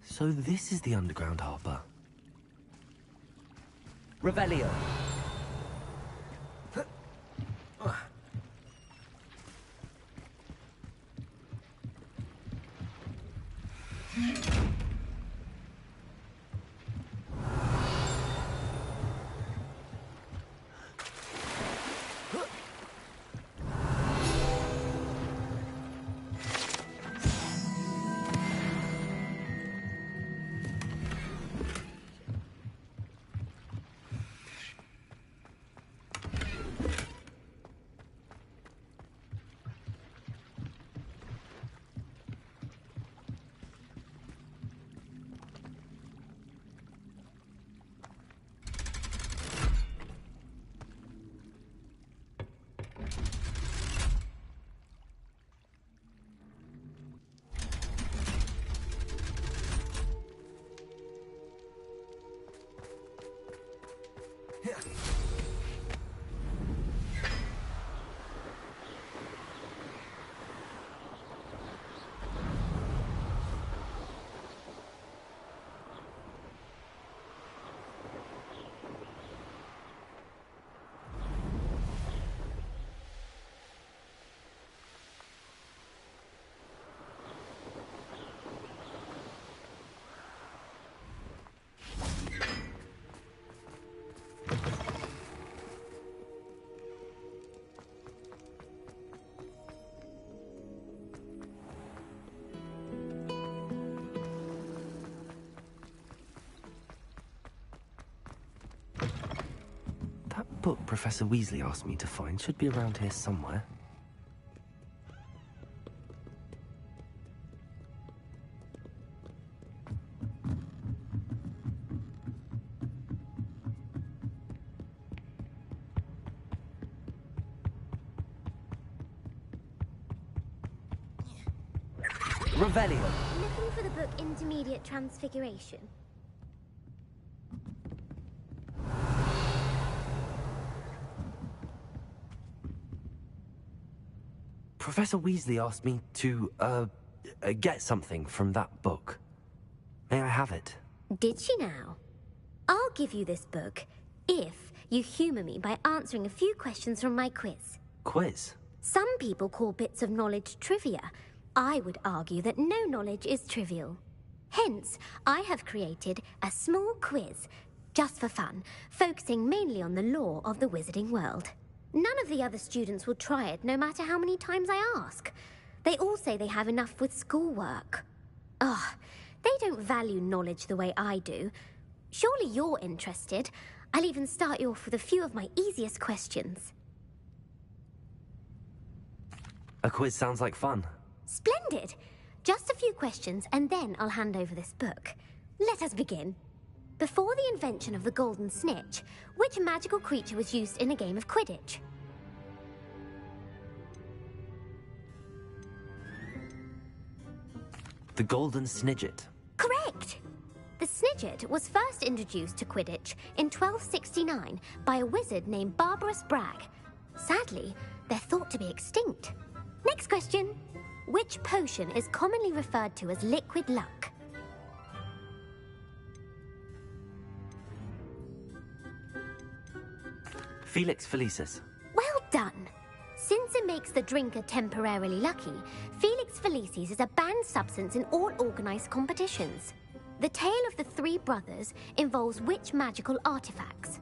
So this is the underground harbour. Revelio. That book Professor Weasley asked me to find should be around here somewhere. Revelio. Looking for the book Intermediate Transfiguration. Professor Weasley asked me to, get something from that book. May I have it? Did she now? I'll give you this book if you humour me by answering a few questions from my quiz. Quiz? Some people call bits of knowledge trivia. I would argue that no knowledge is trivial. Hence, I have created a small quiz, just for fun, focusing mainly on the lore of the wizarding world. None of the other students will try it, no matter how many times I ask. They all say they have enough with schoolwork. Ugh, they don't value knowledge the way I do. Surely you're interested. I'll even start you off with a few of my easiest questions. A quiz sounds like fun. Splendid! Just a few questions, and then I'll hand over this book. Let us begin. Before the invention of the golden snitch, which magical creature was used in a game of Quidditch? The golden snidget. Correct! The snidget was first introduced to Quidditch in 1269 by a wizard named Barbarous Bragg. Sadly, they're thought to be extinct. Next question. Which potion is commonly referred to as liquid luck? Felix Felicis. Well done! Since it makes the drinker temporarily lucky, Felix Felicis is a banned substance in all organised competitions. The tale of the three brothers involves which magical artifacts?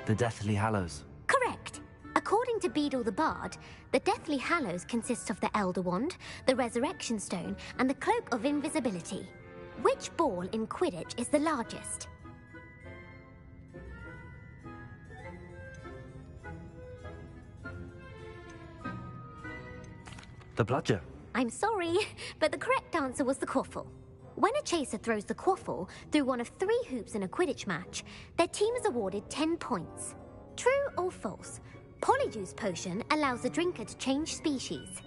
The Deathly Hallows. Correct. According to Beedle the Bard, the Deathly Hallows consists of the Elder Wand, the Resurrection Stone, and the Cloak of Invisibility. Which ball in Quidditch is the largest? The bludger. I'm sorry, but the correct answer was the quaffle. When a chaser throws the quaffle through one of 3 hoops in a Quidditch match, their team is awarded 10 points. True or false? Polyjuice potion allows the drinker to change species.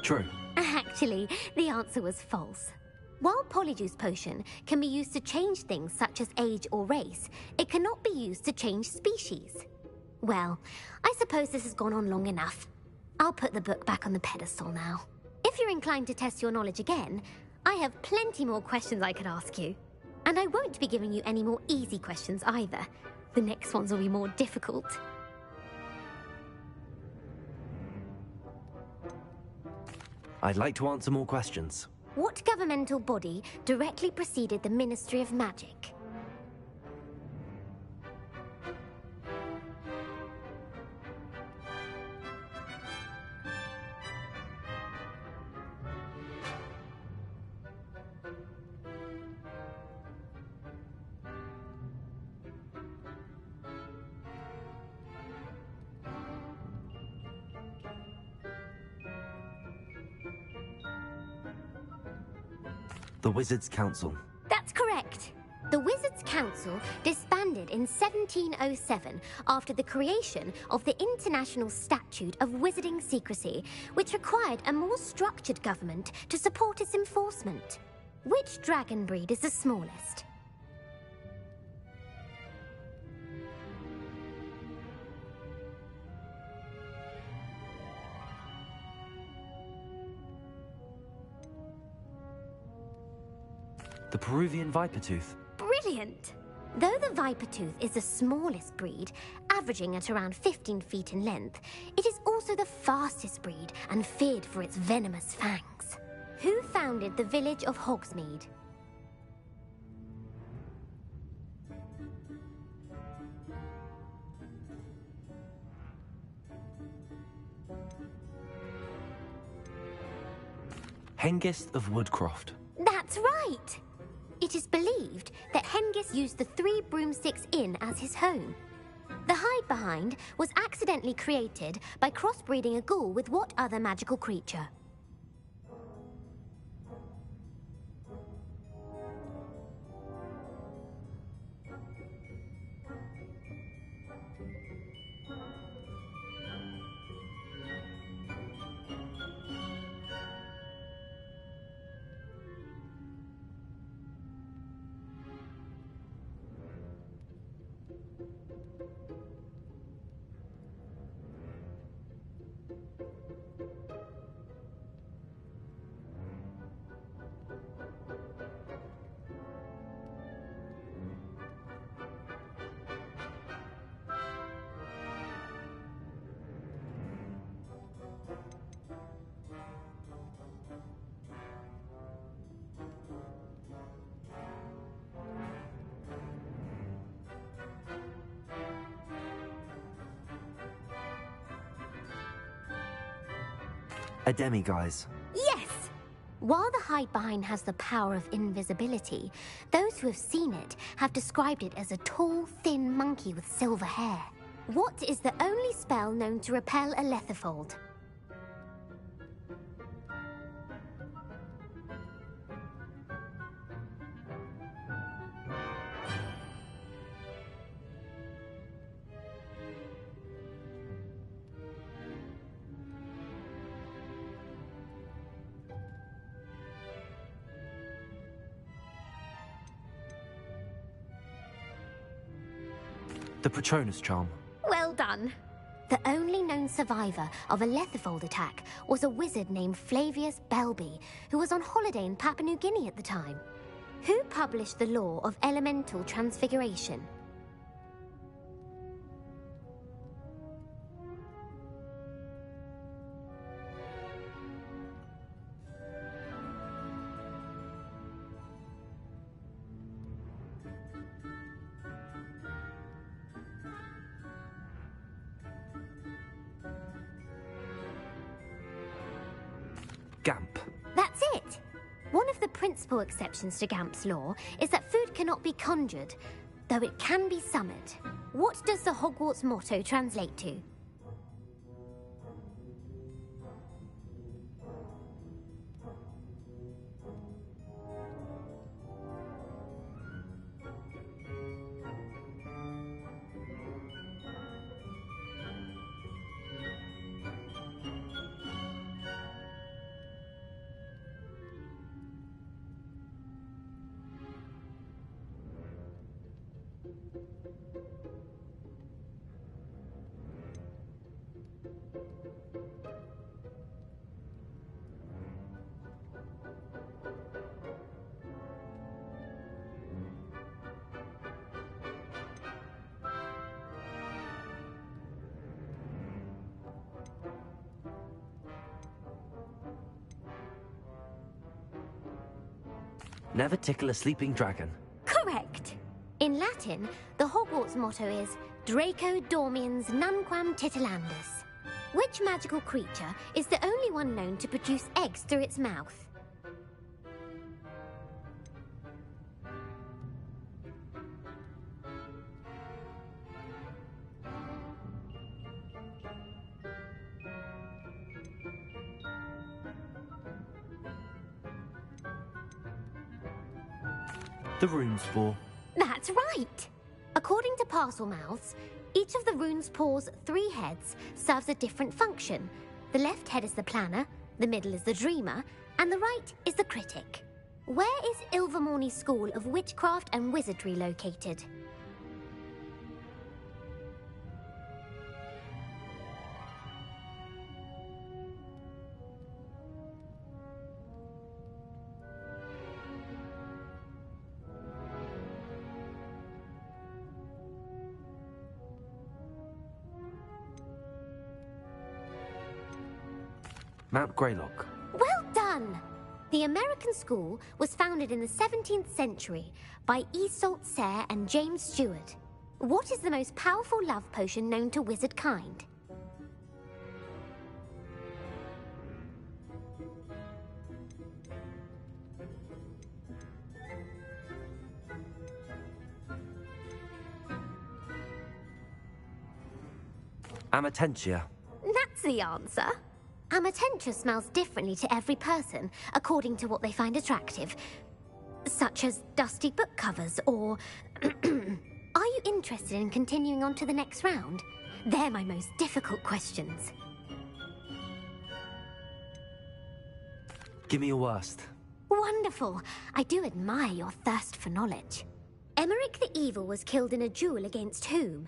True. Actually, the answer was false. While Polyjuice potion can be used to change things such as age or race, it cannot be used to change species. Well, I suppose this has gone on long enough. I'll put the book back on the pedestal now. If you're inclined to test your knowledge again, I have plenty more questions I could ask you. And I won't be giving you any more easy questions either. The next ones will be more difficult. I'd like to answer more questions. What governmental body directly preceded the Ministry of Magic? The Wizards' Council. That's correct. The Wizards' Council disbanded in 1707 after the creation of the International Statute of Wizarding Secrecy, which required a more structured government to support its enforcement. Which dragon breed is the smallest? The Peruvian Vipertooth. Brilliant! Though the Vipertooth is the smallest breed, averaging at around 15 feet in length, it is also the fastest breed and feared for its venomous fangs. Who founded the village of Hogsmeade? Hengist of Woodcroft. That's right! It is believed that Hengist used the 3 Broomsticks Inn as his home. The hide-behind was accidentally created by crossbreeding a ghoul with what other magical creature? A demiguise. Yes! While the hide-behind has the power of invisibility, those who have seen it have described it as a tall, thin monkey with silver hair. What is the only spell known to repel a lethifold? The Patronus charm. Well done. The only known survivor of a lethifold attack was a wizard named Flavius Belby, who was on holiday in Papua New Guinea at the time. Who published the law of elemental transfiguration? Gamp. That's it! One of the principal exceptions to Gamp's law is that food cannot be conjured, though it can be summoned. What does the Hogwarts motto translate to? Never tickle a sleeping dragon. Correct. In Latin, the Hogwarts motto is Draco Dormiens Nunquam Titilandus. Which magical creature is the only one known to produce eggs through its mouth? The rune spore. That's right! According to parcel mouths, each of the rune's paws' 3 heads serves a different function. The left head is the planner, the middle is the dreamer, and the right is the critic. Where is Ilvermorny's School of Witchcraft and Wizardry located? Mount Greylock. Well done! The American school was founded in the 17th century by Isolde Sayre and James Stewart. What is the most powerful love potion known to wizard kind? Amatentia. That's the answer. Amatentia smells differently to every person, according to what they find attractive. Such as dusty book covers, or... Are you interested in continuing on to the next round? They're my most difficult questions. Give me your worst. Wonderful. I do admire your thirst for knowledge. Emmerich the Evil was killed in a duel against whom?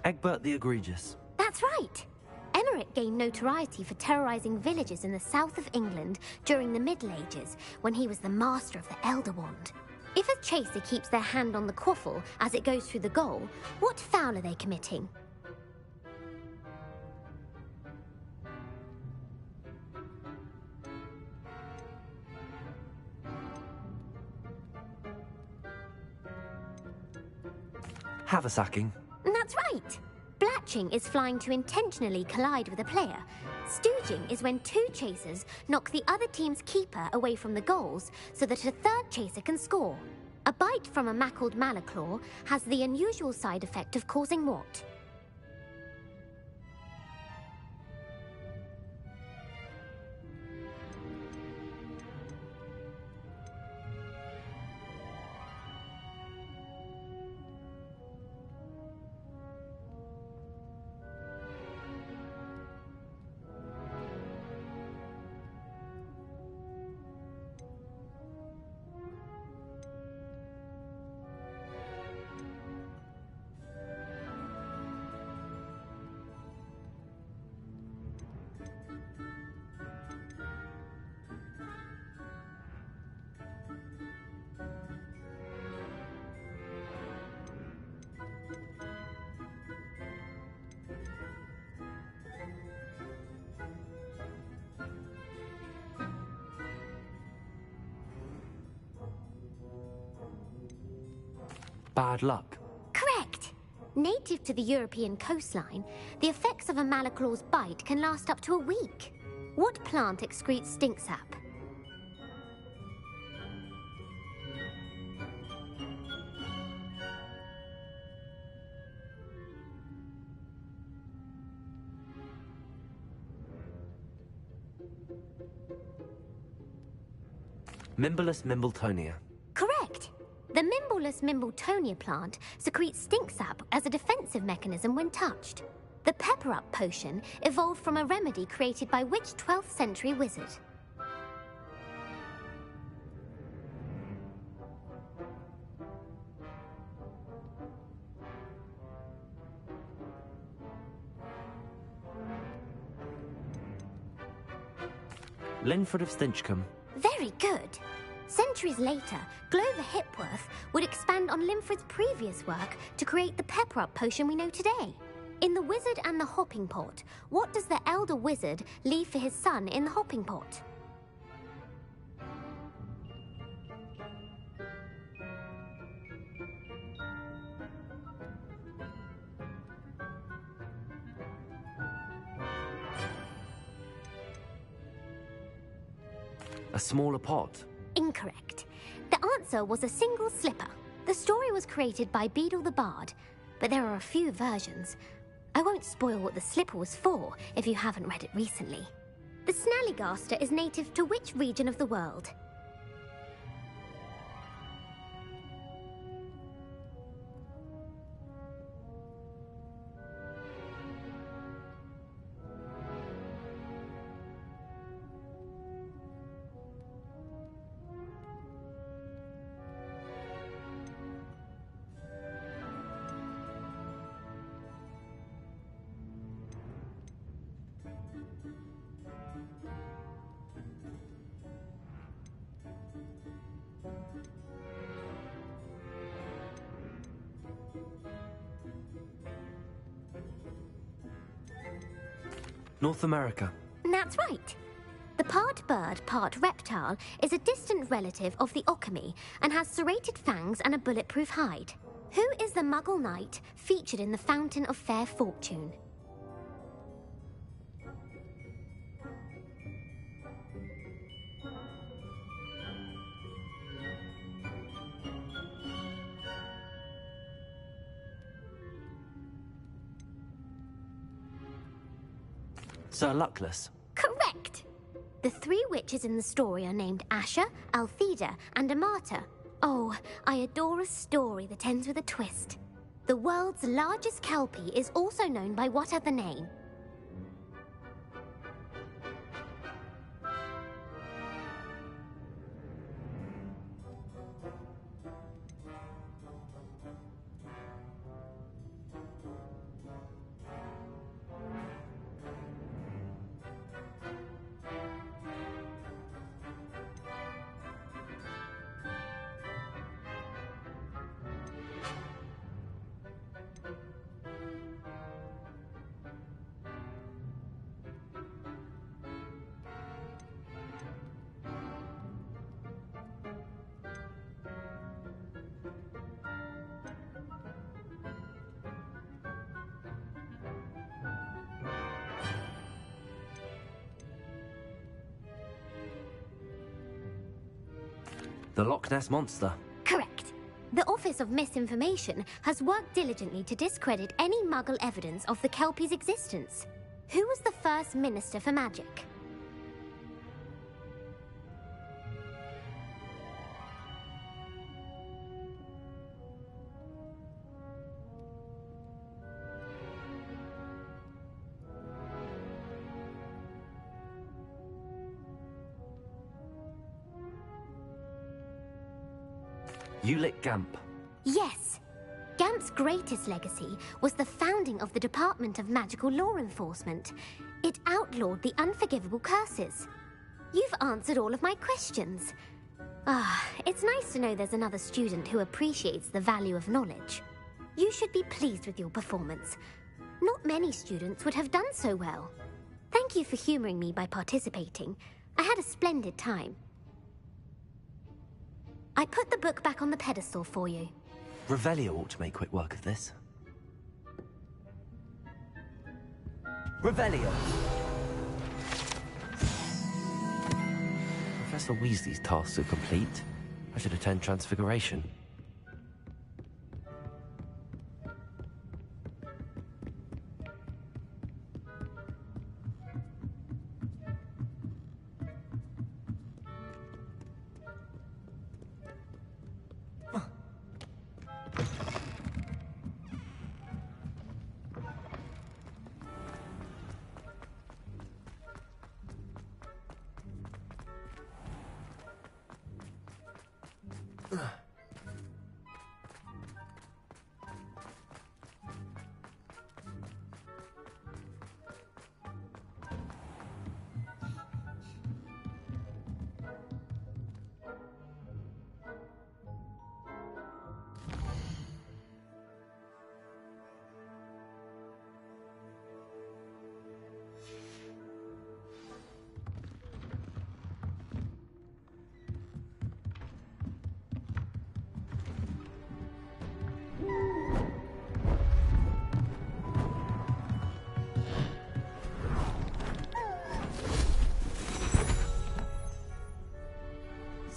Egbert the Egregious. That's right. Emmerich gained notoriety for terrorizing villages in the south of England during the Middle Ages, when he was the master of the Elder Wand. If a chaser keeps their hand on the quaffle as it goes through the goal, what foul are they committing? Haversacking. That's right. Blatching is flying to intentionally collide with a player. Stooging is when 2 chasers knock the other team's keeper away from the goals so that a third chaser can score. A bite from a mackled malaclaw has the unusual side effect of causing what? Bad luck. Correct! Native to the European coastline, the effects of a malaclaw's bite can last up to a week. What plant excretes stink sap? Mimbolus mimbletonia. Correct. The Mimbolus mimbletonia plant secretes stink sap as a defensive mechanism when touched. The pepper-up potion evolved from a remedy created by which 12th century wizard? Linford of Stinchcombe. Very good. Centuries later, Glover Hipworth would expand on Linford's previous work to create the pepper-up potion we know today. In The Wizard and the Hopping Pot, what does the elder wizard leave for his son in the hopping pot? A smaller pot. Incorrect. The answer was a single slipper. The story was created by Beadle the Bard, but there are a few versions. I won't spoil what the slipper was for if you haven't read it recently. The Snallygaster is native to which region of the world? North America. That's right. The part bird, part reptile is a distant relative of the Occamy and has serrated fangs and a bulletproof hide. Who is the Muggle knight featured in the Fountain of Fair Fortune? Sir Luckless. Correct! The three witches in the story are named Asher, Altheda, and Amata. Oh, I adore a story that ends with a twist. The world's largest kelpie is also known by what other name? The Loch Ness Monster. Correct. The Office of Misinformation has worked diligently to discredit any Muggle evidence of the Kelpie's existence. Who was the first Minister for Magic? Ulick Gamp. Yes. Gamp's greatest legacy was the founding of the Department of Magical Law Enforcement. It outlawed the unforgivable curses. You've answered all of my questions. It's nice to know there's another student who appreciates the value of knowledge. You should be pleased with your performance. Not many students would have done so well. Thank you for humoring me by participating. I had a splendid time. I put the book back on the pedestal for you. Revelio ought to make quick work of this. Revelio! Professor Weasley's tasks are complete. I should attend Transfiguration.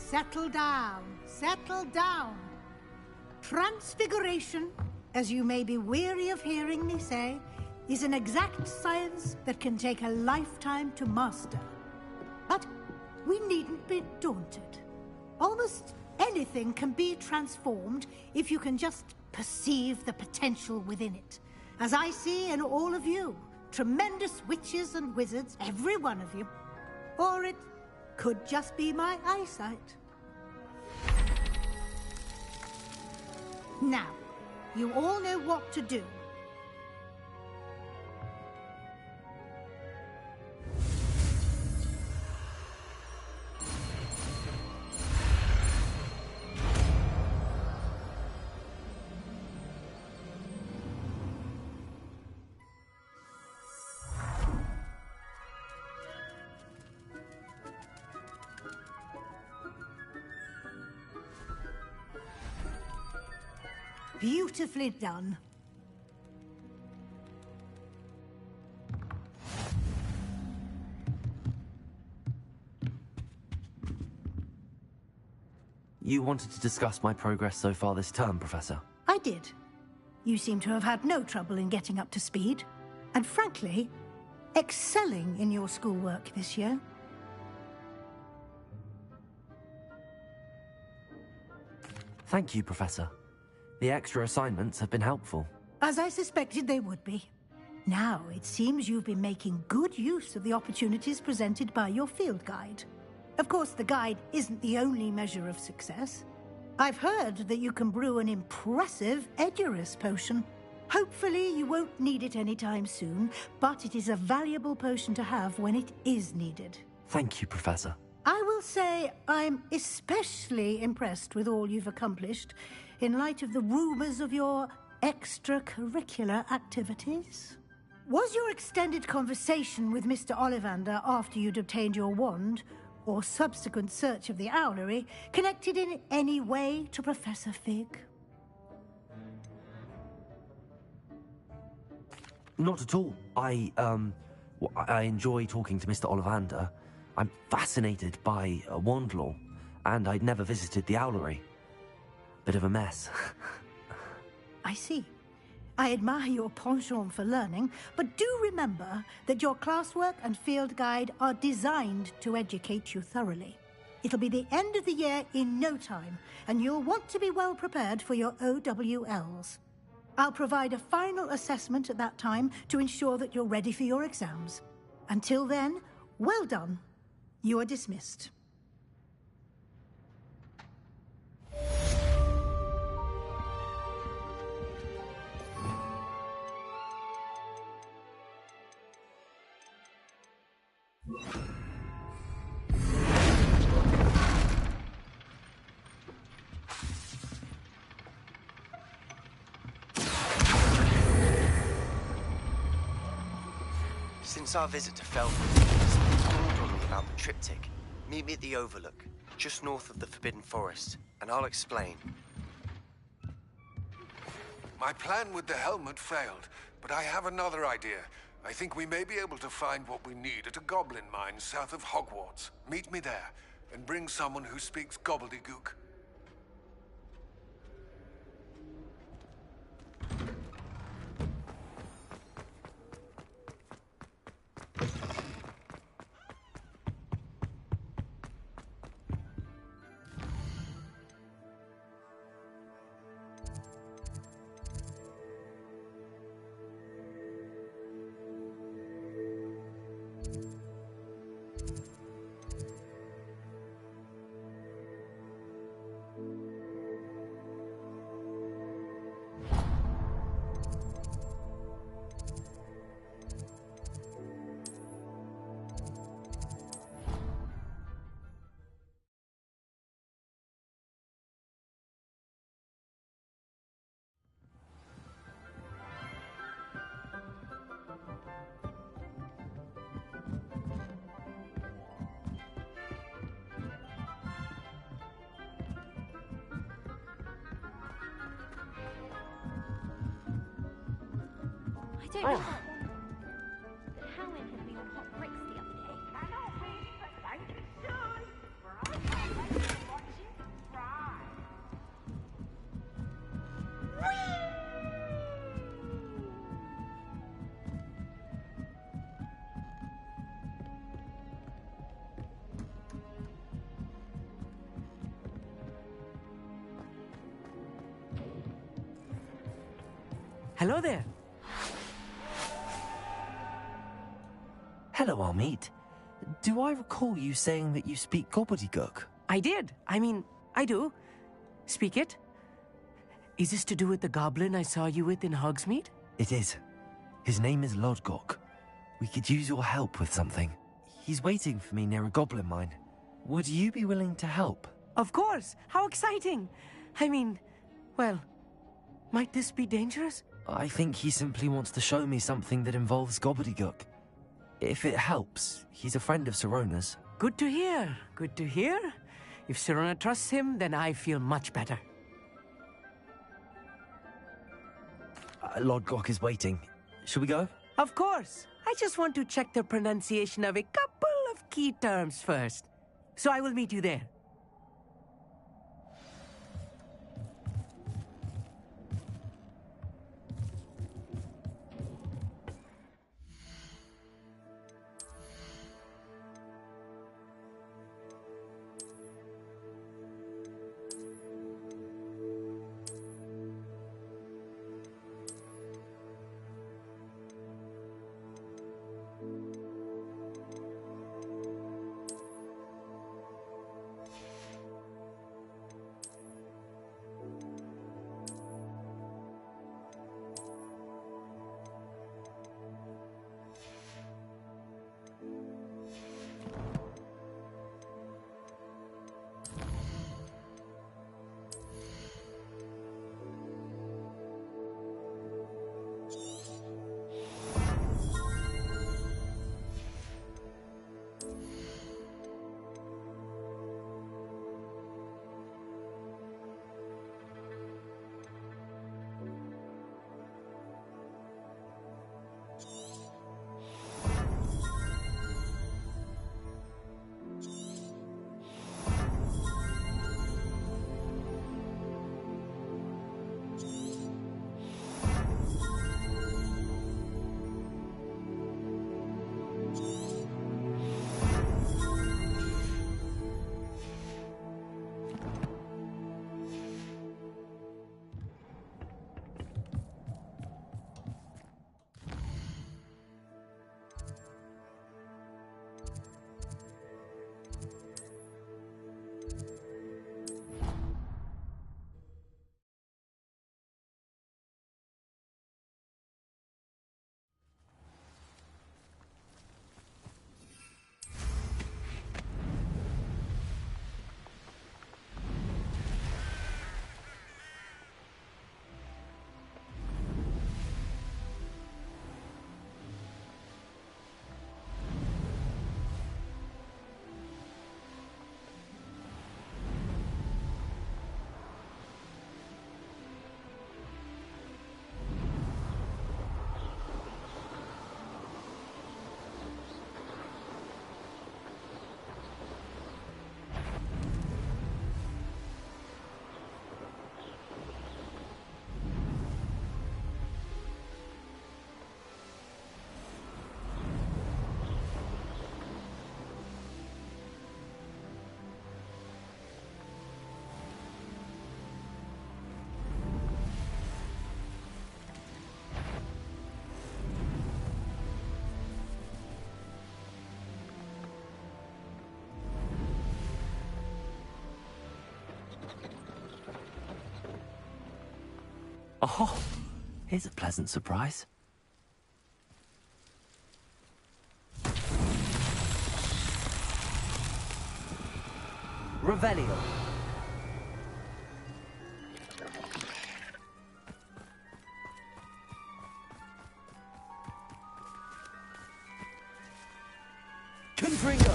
Settle down, settle down. Transfiguration, as you may be weary of hearing me say, is an exact science that can take a lifetime to master. But we needn't be daunted. Almost anything can be transformed if you can just perceive the potential within it. As I see in all of you, tremendous witches and wizards, every one of you. Or it could just be my eyesight. Now, you all know what to do. Beautifully done. You wanted to discuss my progress so far this term, Professor? I did. You seem to have had no trouble in getting up to speed. And frankly, excelling in your schoolwork this year. Thank you, Professor. The extra assignments have been helpful. As I suspected they would be. Now, it seems you've been making good use of the opportunities presented by your field guide. Of course, the guide isn't the only measure of success. I've heard that you can brew an impressive Edurus potion. Hopefully, you won't need it anytime soon, but it is a valuable potion to have when it is needed. Thank you, Professor. I will say I'm especially impressed with all you've accomplished in light of the rumors of your extracurricular activities. Was your extended conversation with Mr. Ollivander after you'd obtained your wand, or subsequent search of the owlery, connected in any way to Professor Fig? Not at all. I enjoy talking to Mr. Ollivander. I'm fascinated by wand lore, and I'd never visited the owlery. Bit of a mess. I see. I admire your penchant for learning, but do remember that your classwork and field guide are designed to educate you thoroughly. It'll be the end of the year in no time, and you'll want to be well prepared for your OWLs. I'll provide a final assessment at that time to ensure that you're ready for your exams. Until then, well done. You are dismissed. Since our visit to Feldwood, it's dawned on me about the triptych. Meet me at the Overlook, just north of the Forbidden Forest, and I'll explain. My plan with the helmet failed, but I have another idea. I think we may be able to find what we need at a goblin mine south of Hogwarts. Meet me there, and bring someone who speaks gobbledygook. don't know about one. Howin had me on hot bricks the other day. Cannot be, but thank you soon. For I can't wait to watch it fry. Hello there. Hello, Armid. Do I recall you saying that you speak gobbledygook? I did. I mean, I do. Speak it. Is this to do with the goblin I saw you with in Hogsmeade? It is. His name is Lodgok. We could use your help with something. He's waiting for me near a goblin mine. Would you be willing to help? Of course. How exciting. I mean, well, might this be dangerous? I think he simply wants to show me something that involves gobbledygook. If it helps, he's a friend of Sirona's. Good to hear. Good to hear. If Sirona trusts him, then I feel much better. Lodgok is waiting. Shall we go? Of course. I just want to check the pronunciation of a couple of key terms first. So I will meet you there. Oh, here's a pleasant surprise. Revelio. Confringo!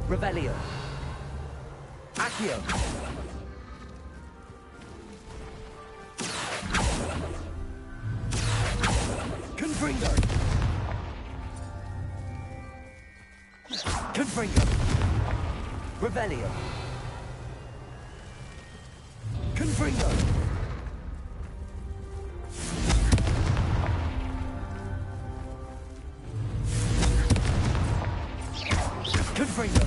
Revelio. Accio! Confringo! Confringo! Revelio! Confringo! Confringo!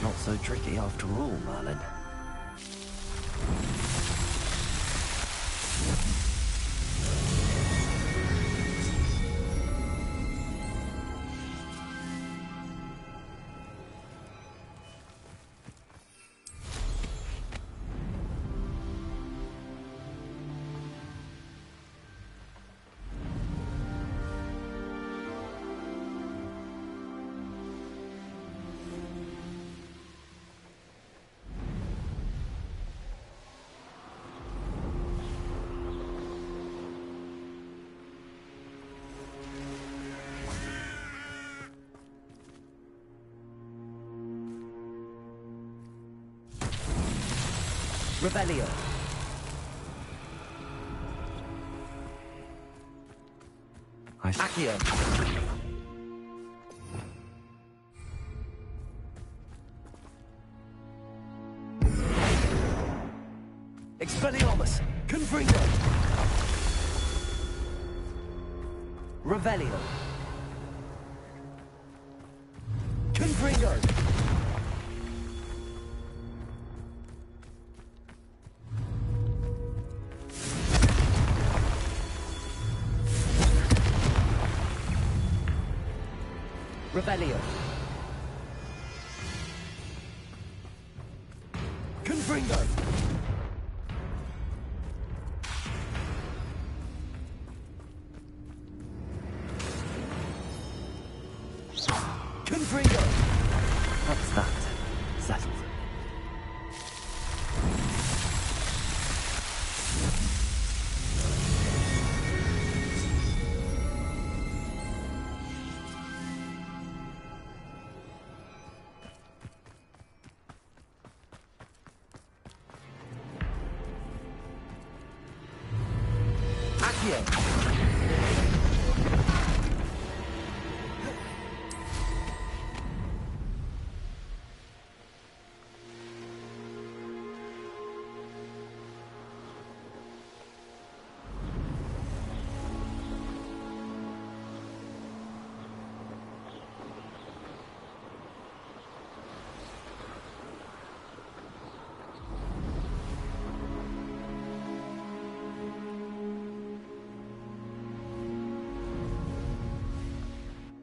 Not so tricky after all, Merlin. Revelio. Accio. Expelliarmus. Confringo. Revelio. Confringo. Revelio. Confringo. Confringo. What's that? Settled.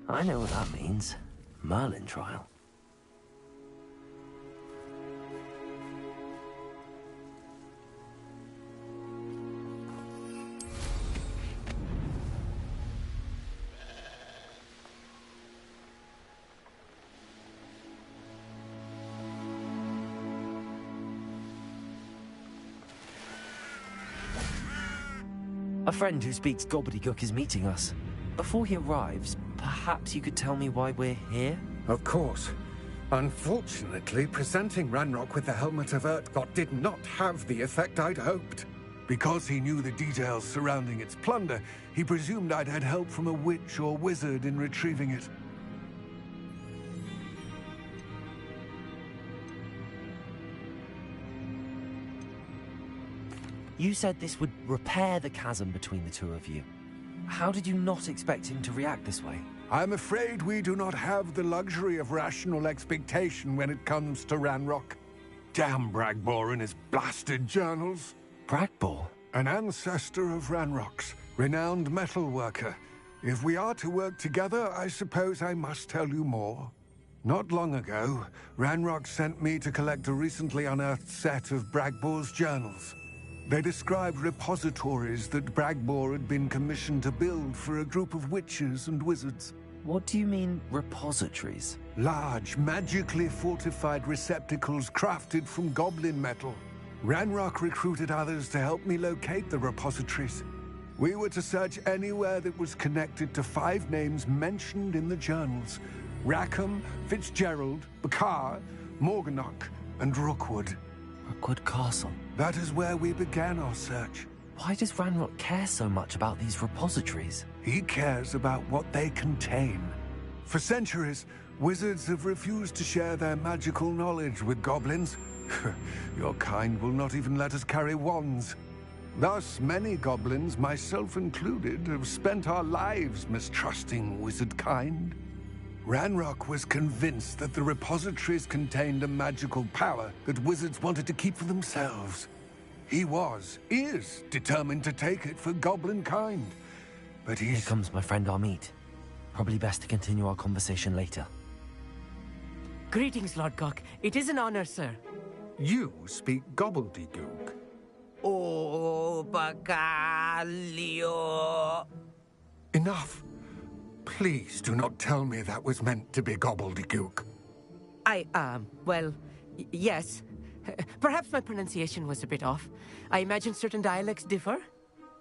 I know what that means. Merlin trial. A friend who speaks gobbledygook is meeting us. Before he arrives, perhaps you could tell me why we're here? Of course. Unfortunately, presenting Ranrock with the Helmet of Urtkot did not have the effect I'd hoped. Because he knew the details surrounding its plunder, he presumed I'd had help from a witch or wizard in retrieving it. You said this would repair the chasm between the two of you. How did you not expect him to react this way? I'm afraid we do not have the luxury of rational expectation when it comes to Ranrock. Damn Bragbor and his blasted journals. Bragbor? An ancestor of Ranrock's, renowned metalworker. If we are to work together, I suppose I must tell you more. Not long ago, Ranrock sent me to collect a recently unearthed set of Bragbor's journals. They described repositories that Bragbor had been commissioned to build for a group of witches and wizards. What do you mean, repositories? Large, magically fortified receptacles crafted from goblin metal. Ranrock recruited others to help me locate the repositories. We were to search anywhere that was connected to 5 names mentioned in the journals: Rackham, Fitzgerald, Bakar, Morganach, and Rookwood. Rookwood Castle. That is where we began our search. Why does Ranrock care so much about these repositories? He cares about what they contain. For centuries, wizards have refused to share their magical knowledge with goblins. Your kind will not even let us carry wands. Thus, many goblins, myself included, have spent our lives mistrusting wizard kind. Ranrock was convinced that the repositories contained a magical power that wizards wanted to keep for themselves. He is determined to take it for goblin kind. But Here comes my friend Amit. Probably best to continue our conversation later. Greetings, Lord Cock. It is an honor, sir. You speak gobbledygook. Oh, Bacalio. Enough. Please do not tell me that was meant to be gobbledygook. Well, yes. Perhaps my pronunciation was a bit off. I imagine certain dialects differ.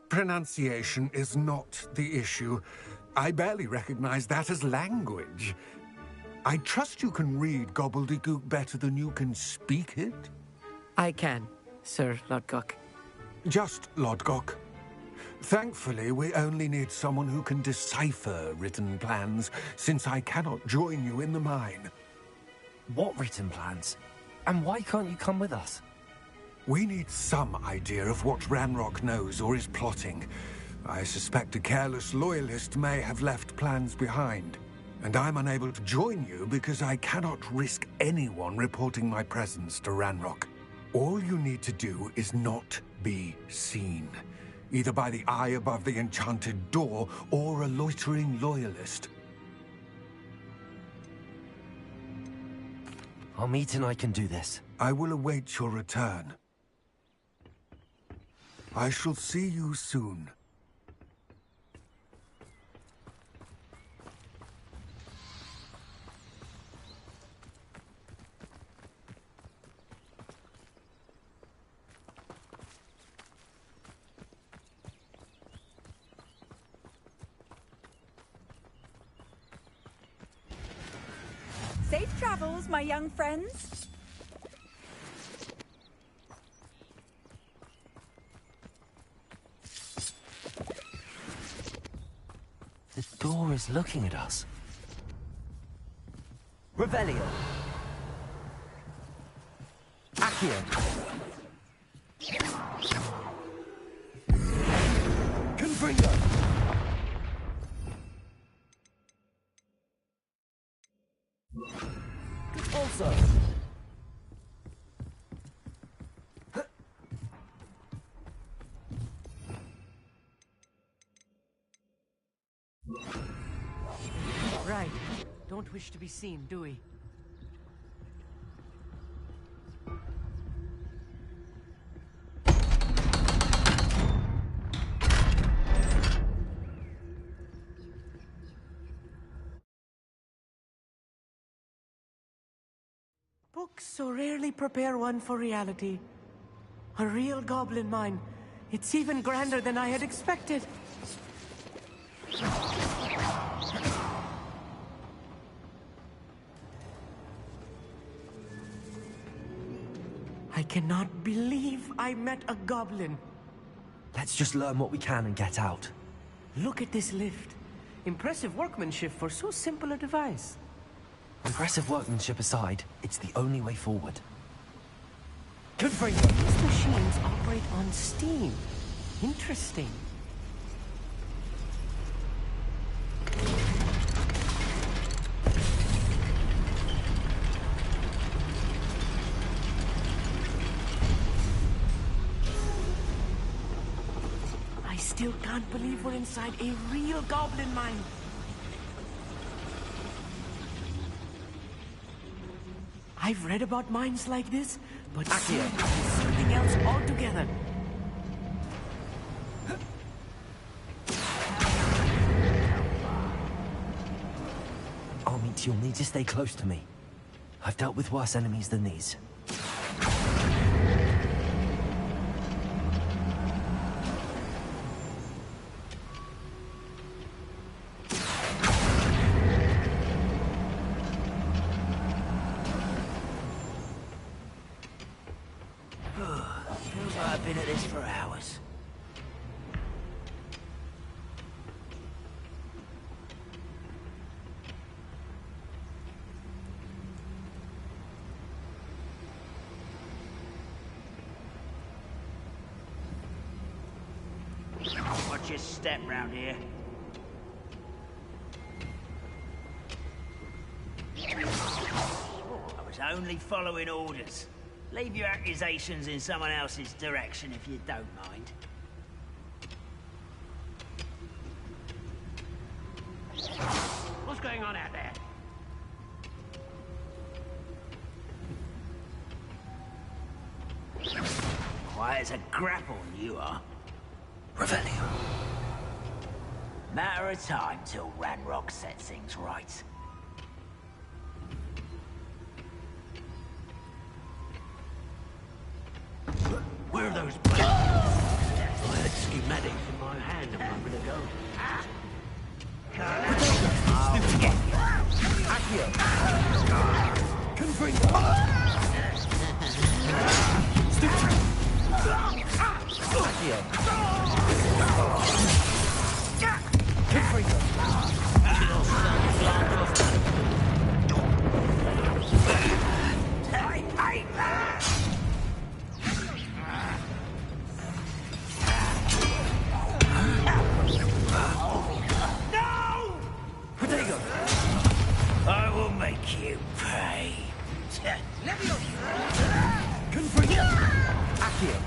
Pronunciation is not the issue. I barely recognize that as language. I trust you can read gobbledygook better than you can speak it? I can, Sir Lodgok. Just Lodgok. Thankfully, we only need someone who can decipher written plans, since I cannot join you in the mine. What written plans? And why can't you come with us? We need some idea of what Ranrock knows or is plotting. I suspect a careless loyalist may have left plans behind. And I'm unable to join you because I cannot risk anyone reporting my presence to Ranrock. All you need to do is not be seen, either by the eye above the enchanted door or a loitering loyalist. Amit and I can do this. I will await your return. I shall see you soon. Safe travels, my young friends. The door is looking at us. Revelio. Accio. Confringo. Also. Right. Don't wish to be seen, do we? Books so rarely prepare one for reality. A real goblin mine. It's even grander than I had expected. I cannot believe I met a goblin. Let's just learn what we can and get out. Look at this lift. Impressive workmanship for so simple a device. Impressive workmanship aside, it's the only way forward. Confringo. These machines operate on steam. Interesting. I still can't believe we're inside a real goblin mine. I've read about mines like this, but Accio. something else altogether. Amit, you'll need to stay close to me. I've dealt with worse enemies than these. I've been at this for hours. watch your step round here. I was only following orders. Leave your accusations in someone else's direction if you don't mind. What's going on out there? Quiet as a grapple, you are. Revelio. Matter of time till Ranrock sets things right. Where are those planes? I had schematics in my hand a moment ago. I'll get you. Accio. Confringo. Accio. Confringo. I hate that! No! Protego. I will make you pay. Confringo. Accio.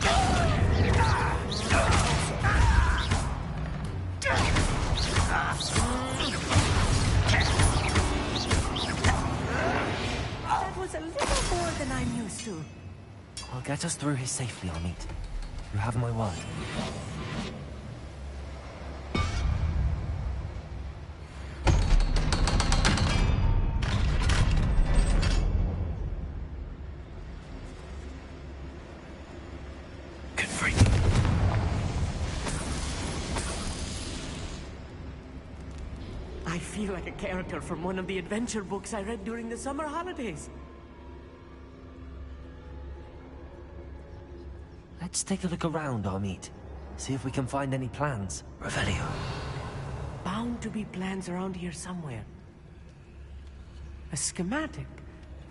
That was a little more than I'm used to. I'll get us through here safely, Amit. You have my word. I feel like a character from one of the adventure books I read during the summer holidays. Let's take a look around, Amit. See if we can find any plans. Revelio. Bound to be plans around here somewhere. A schematic.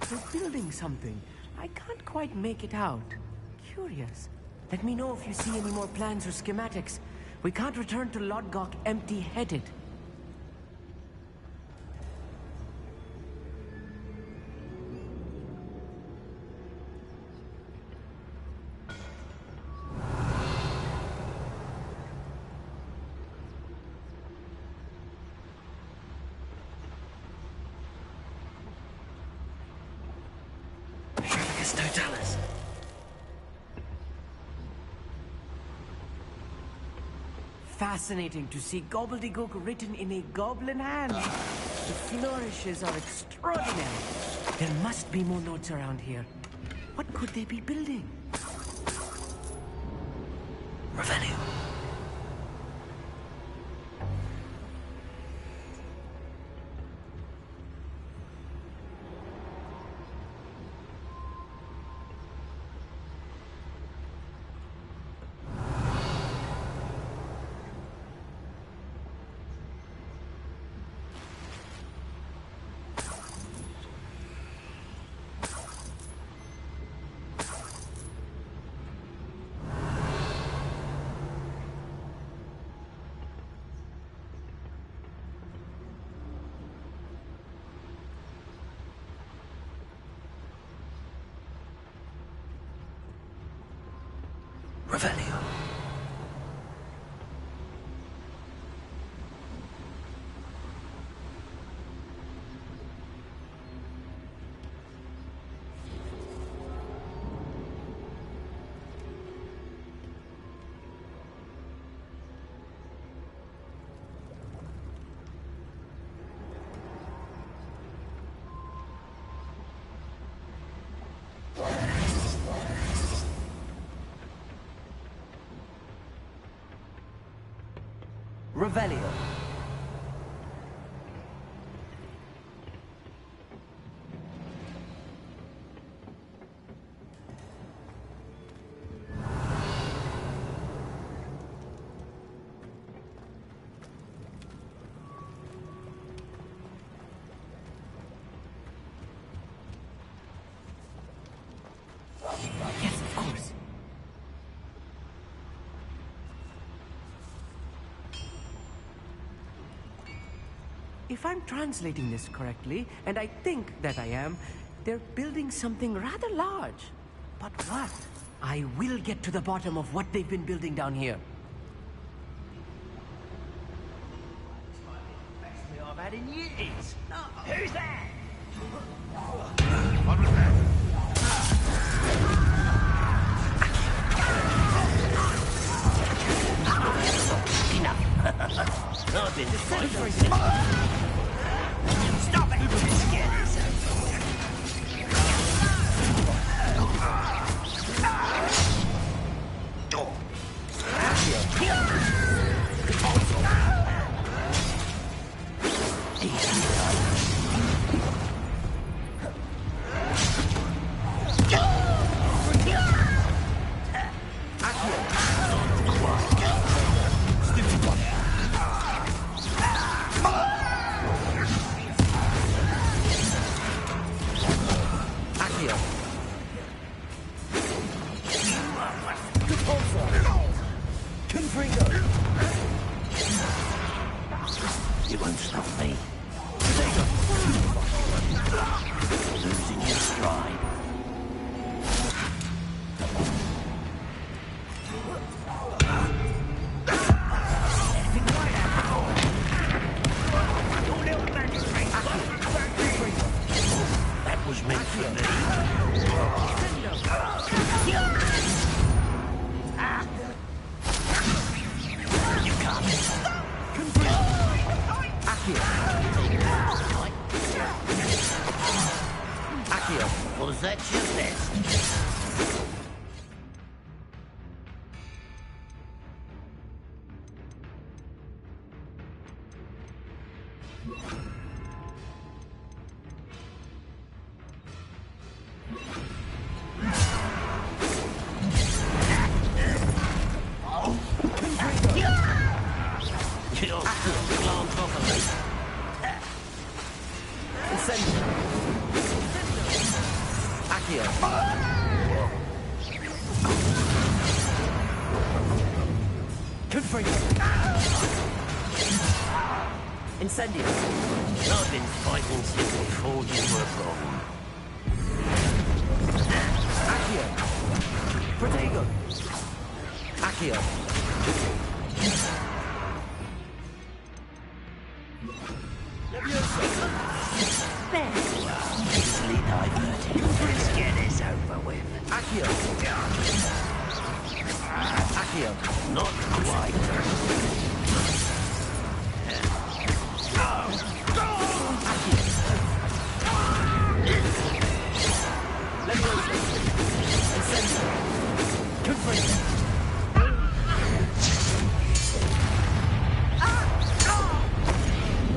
They're building something. I can't quite make it out. Curious. Let me know if you see any more plans or schematics. We can't return to Lodgok empty-headed. Totalis. Fascinating to see gobbledygook written in a goblin hand. The flourishes are extraordinary. There must be more notes around here. What could they be building? Revelio. Revelio. Revelio. Yes, of course. If I'm translating this correctly, and I think that I am, they're building something rather large. But what? I will get to the bottom of what they've been building down here. Best meal I've had in years. Who's that? I've been fighting. Stop it! You're scared of yourself. You won't stop me. Losing your stride. That was meant for me. You can't. Akio, was that your best? You're still glance off of me. Akio. Confringo. Incendio. I've been fighting since before you were born. Akio. Protego. Akio. Easily diverted. Let's get this over with. Akio. Akio. Not quite.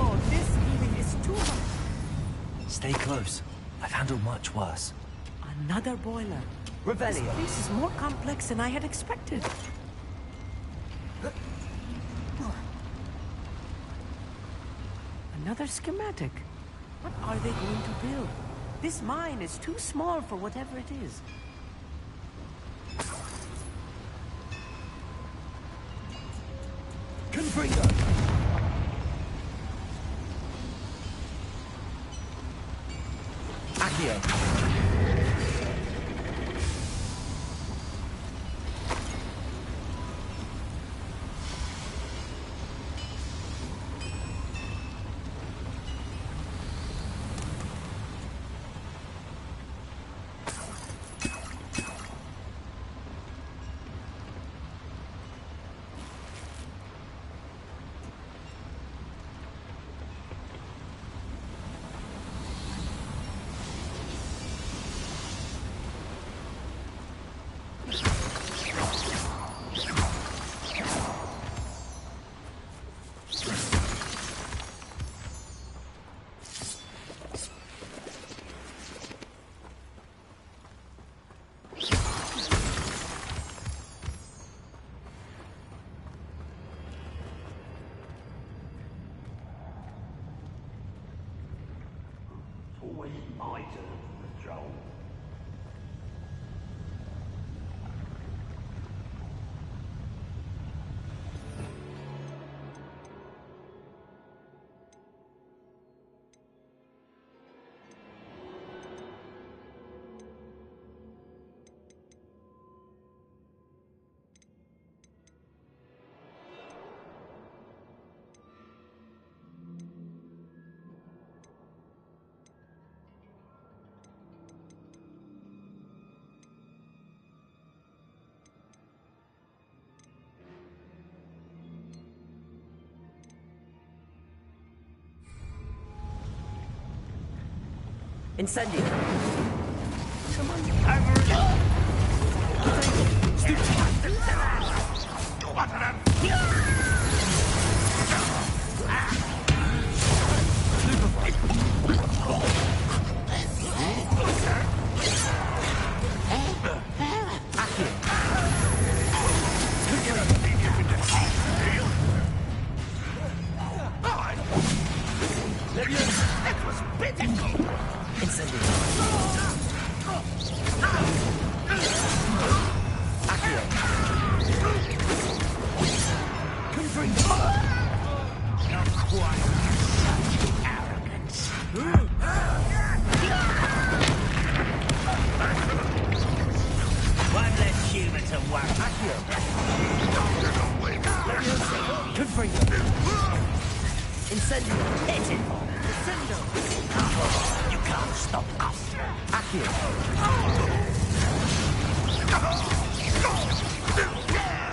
Oh, this healing is too much. Stay close. I've handled much worse. Another boiler. This place is more complex than I had expected. Another schematic. What are they going to build? This mine is too small for whatever it is. Confringo. Akio. Always my turn to patrol. Incendio. Come on.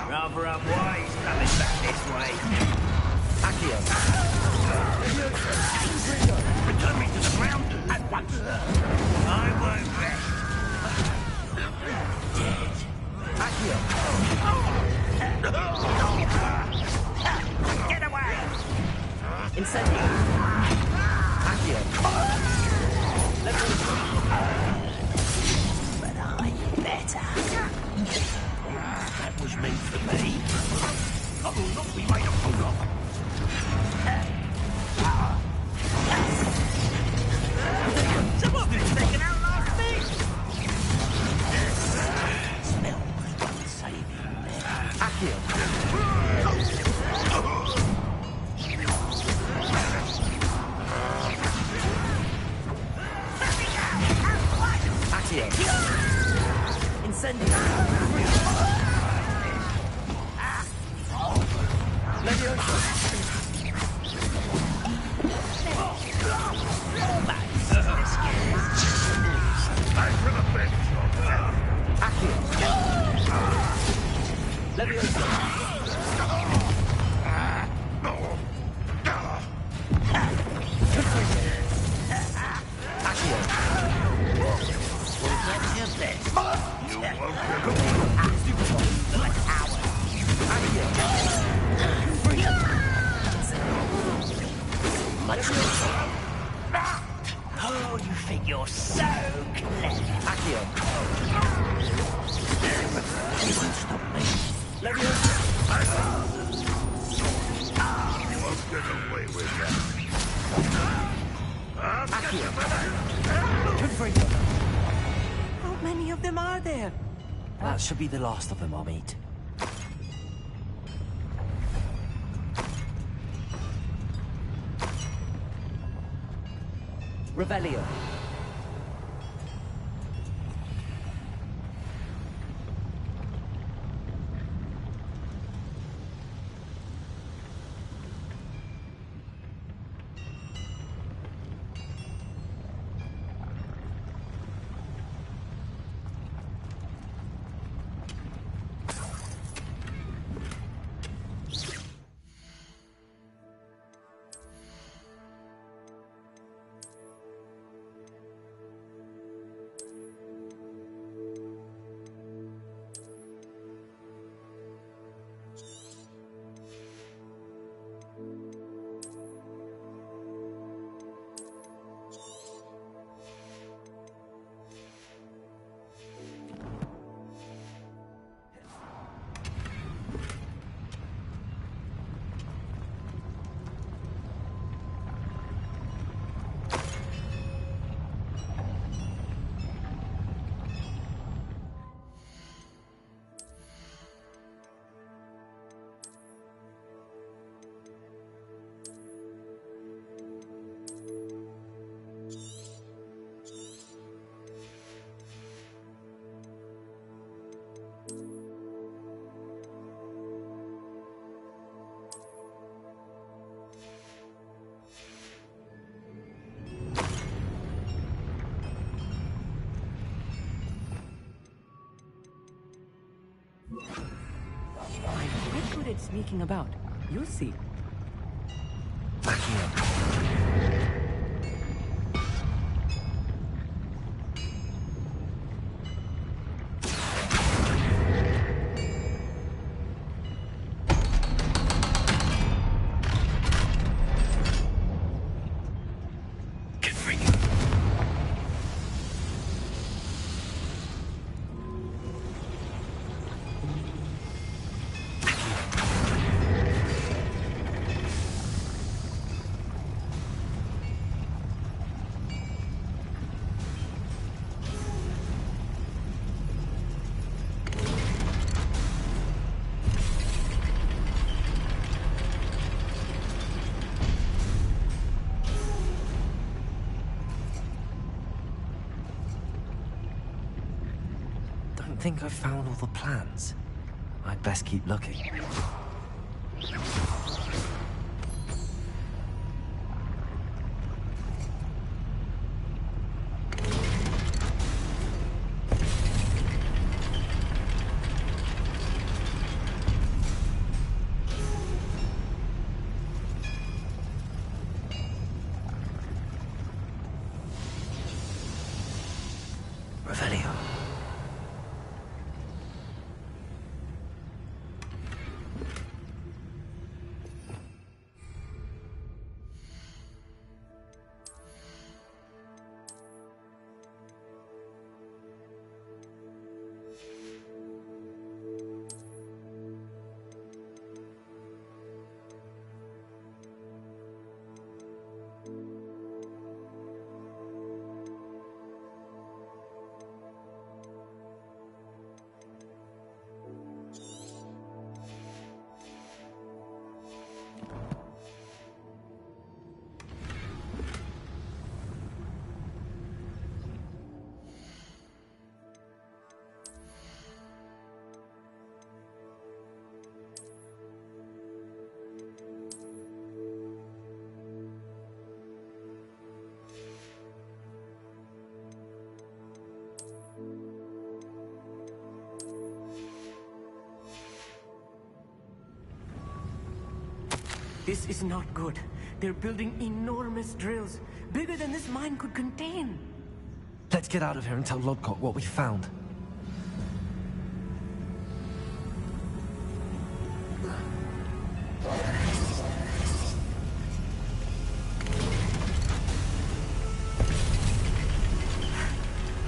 Rather unwise coming back this way. Accio. Return me to the ground at once. I won't rest. Dead. Accio. Get away! Incendio. Accio. But I'm better. That was meant for me. I will not be made a fool of. Some of it's taken out last thing. Smells worth saving there. Accio. Accio. Incendio. Leviosa. Accio. Leviosa. Accio. You won't Much Oh, you think you're so clever. Accio. You won't stop me. Leviosa. You won't get away with that. Accio. How many of them are there? That should be the last of them I'll meet. Revelio. Good at sneaking about. You'll see. don't think I've found all the plans. I'd best keep looking. Revelio. This is not good. They're building enormous drills, bigger than this mine could contain. Let's get out of here and tell Lodgok what we found.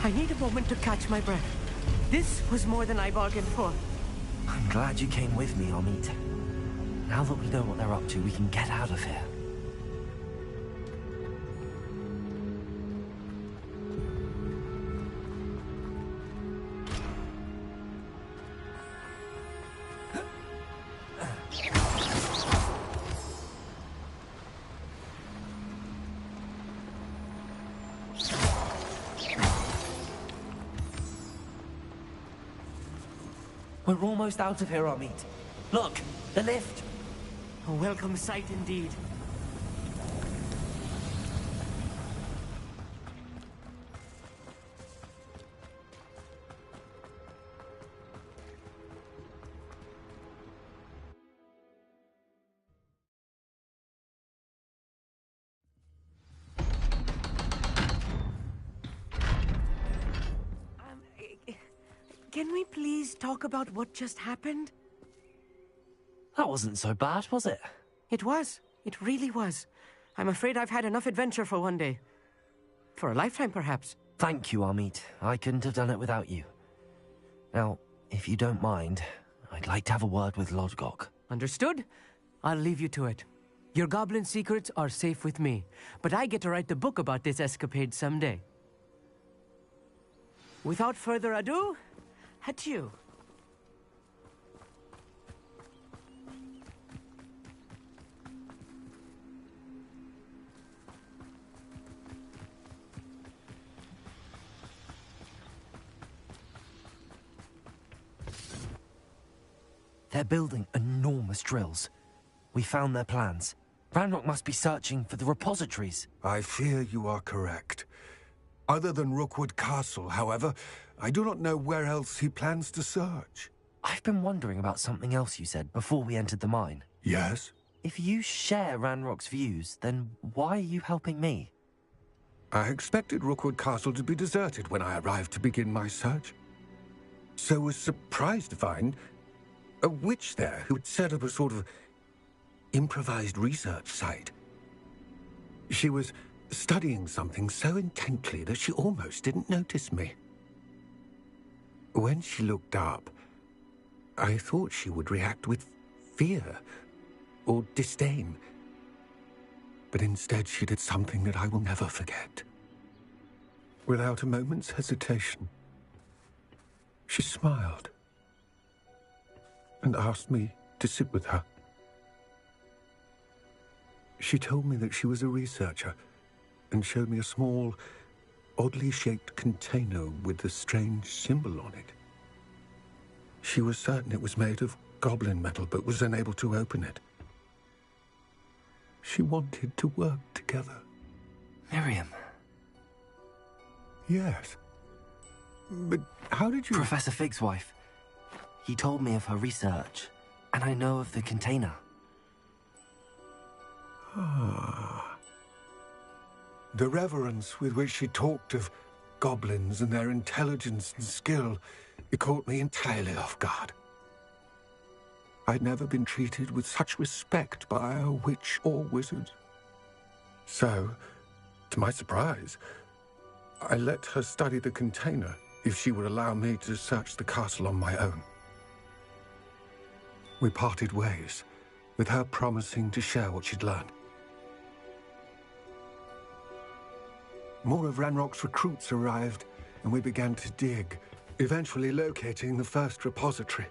I need a moment to catch my breath. This was more than I bargained for. I'm glad you came with me, Amit. Now that we know what they're up to, we can get out of here. We're almost out of here, Amit. Look, the lift. A welcome sight indeed. Can we please talk about what just happened? That wasn't so bad, was it? It was. It really was. I'm afraid I've had enough adventure for one day. For a lifetime, perhaps. Thank you, Amit. I couldn't have done it without you. Now, if you don't mind, I'd like to have a word with Lodgok. Understood? I'll leave you to it. Your goblin secrets are safe with me, but I get to write the book about this escapade someday. Without further ado, adieu. They're building enormous drills. We found their plans. Ranrock must be searching for the repositories. I fear you are correct. Other than Rookwood Castle, however, I do not know where else he plans to search. I've been wondering about something else you said before we entered the mine. Yes? If you share Ranrock's views, then why are you helping me? I expected Rookwood Castle to be deserted when I arrived to begin my search. So was surprised to find a witch there who had set up a sort of improvised research site. She was studying something so intently that she almost didn't notice me. When she looked up, I thought she would react with fear or disdain. But instead she did something that I will never forget. Without a moment's hesitation, she smiled and asked me to sit with her. She told me that she was a researcher and showed me a small, oddly shaped container with a strange symbol on it. She was certain it was made of goblin metal, but was unable to open it. She wanted to work together. Miriam. Yes. But how did you... Professor Fig's wife. He told me of her research, and I know of the container. Ah. The reverence with which she talked of goblins and their intelligence and skill, it caught me entirely off guard. I'd never been treated with such respect by a witch or wizard. So, to my surprise, I let her study the container if she would allow me to search the castle on my own. We parted ways, with her promising to share what she'd learned. More of Ranrock's recruits arrived, and we began to dig, eventually locating the first repository.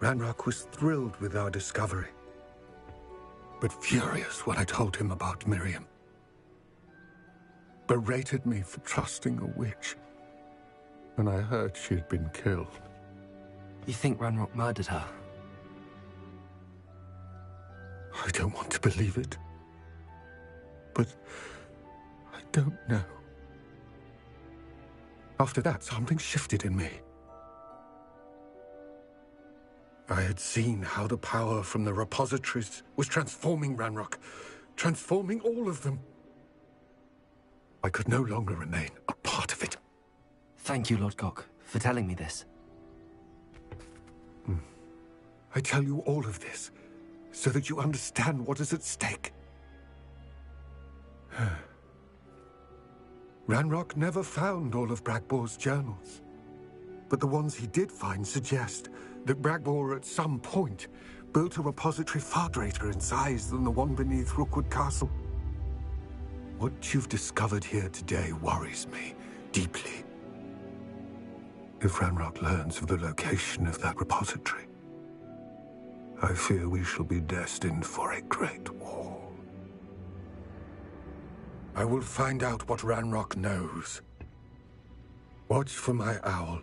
Ranrock was thrilled with our discovery, but furious when I told him about Miriam. Berated me for trusting a witch, and I heard she had been killed. You think Ranrock murdered her? I don't want to believe it, but I don't know. After that, something shifted in me. I had seen how the power from the repositories was transforming Ranrock, transforming all of them. I could no longer remain a part of it. Thank you, Lord Gok, for telling me this. I tell you all of this so that you understand what is at stake. Ranrock never found all of Bragbor's journals, but the ones he did find suggest that Bragbor at some point built a repository far greater in size than the one beneath Rookwood Castle. What you've discovered here today worries me deeply. If Ranrock learns of the location of that repository, I fear we shall be destined for a great war. I will find out what Ranrock knows. Watch for my owl